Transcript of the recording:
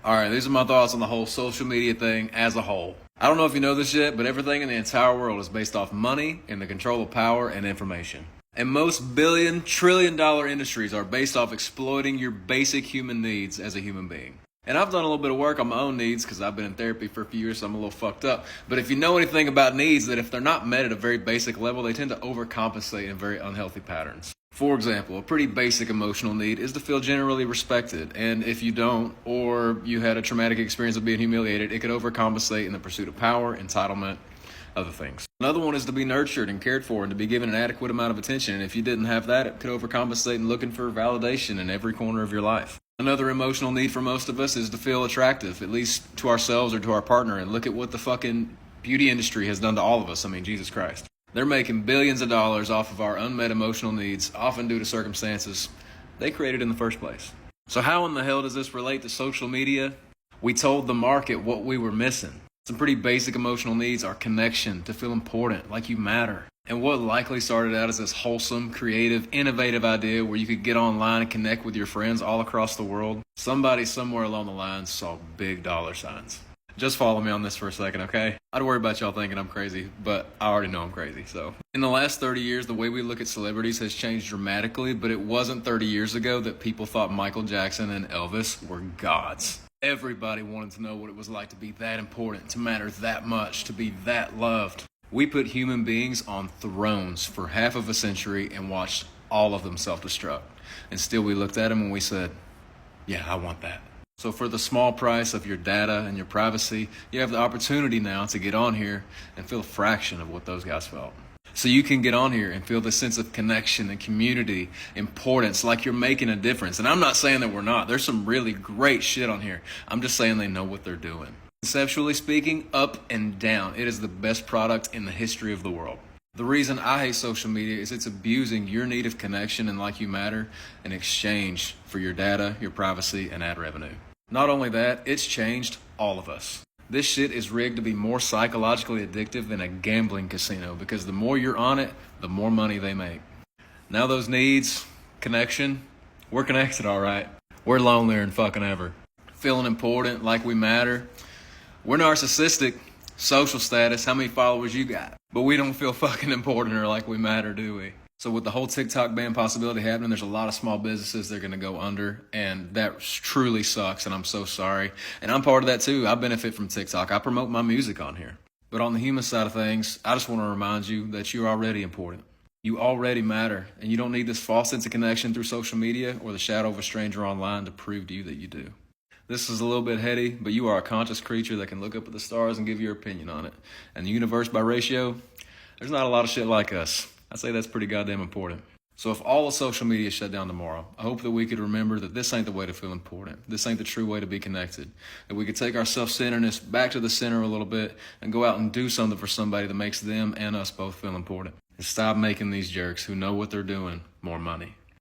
Alright, these are my thoughts on the whole social media thing as a whole. I don't know if you know this yet, but everything in the entire world is based off money and the control of power and information. And most billion, trillion dollar industries are based off exploiting your basic human needs as a human being. And I've done a little bit of work on my own needs because I've been in therapy for a few years, so I'm a little fucked up. But if you know anything about needs, that if they're not met at a very basic level, they tend to overcompensate in very unhealthy patterns. For example, a pretty basic emotional need is to feel generally respected. And if you don't, or you had a traumatic experience of being humiliated, it could overcompensate in the pursuit of power, entitlement, other things. Another one is to be nurtured and cared for and to be given an adequate amount of attention. And if you didn't have that, it could overcompensate in looking for validation in every corner of your life. Another emotional need for most of us is to feel attractive, at least to ourselves or to our partner. And look at what the fucking beauty industry has done to all of us. I mean, Jesus Christ. They're making billions of dollars off of our unmet emotional needs, often due to circumstances they created in the first place. So how in the hell does this relate to social media? We told the market what we were missing. Some pretty basic emotional needs are connection, to feel important, like you matter. And what likely started out as this wholesome, creative, innovative idea where you could get online and connect with your friends all across the world, somebody somewhere along the line saw big dollar signs. Just follow me on this for a second, okay? I'd worry about y'all thinking I'm crazy, but I already know I'm crazy, so. In the last 30 years, the way we look at celebrities has changed dramatically, but it wasn't 30 years ago that people thought Michael Jackson and Elvis were gods. Everybody wanted to know what it was like to be that important, to matter that much, to be that loved. We put human beings on thrones for half of a century and watched all of them self-destruct. And still we looked at them and we said, yeah, I want that. So for the small price of your data and your privacy, you have the opportunity now to get on here and feel a fraction of what those guys felt. So you can get on here and feel the sense of connection and community, importance, like you're making a difference. And I'm not saying that we're not. There's some really great shit on here. I'm just saying they know what they're doing. Conceptually speaking, up and down, it is the best product in the history of the world. The reason I hate social media is it's abusing your need of connection and like you matter in exchange for your data, your privacy, and ad revenue. Not only that, it's changed all of us. This shit is rigged to be more psychologically addictive than a gambling casino because the more you're on it, the more money they make. Now those needs, connection, we're connected all right. We're lonelier than fucking ever. Feeling important, like we matter. We're narcissistic, social status, how many followers you got? But we don't feel fucking important or like we matter, do we? So with the whole TikTok ban possibility happening, there's a lot of small businesses that are going to go under, and that truly sucks, and I'm so sorry. And I'm part of that too. I benefit from TikTok. I promote my music on here. But on the human side of things, I just want to remind you that you're already important. You already matter, and you don't need this false sense of connection through social media or the shadow of a stranger online to prove to you that you do. This is a little bit heady, but you are a conscious creature that can look up at the stars and give your opinion on it. And the universe by ratio, there's not a lot of shit like us. I'd say that's pretty goddamn important. So if all of social media shut down tomorrow, I hope that we could remember that this ain't the way to feel important. This ain't the true way to be connected. That we could take our self-centeredness back to the center a little bit and go out and do something for somebody that makes them and us both feel important. And stop making these jerks who know what they're doing more money.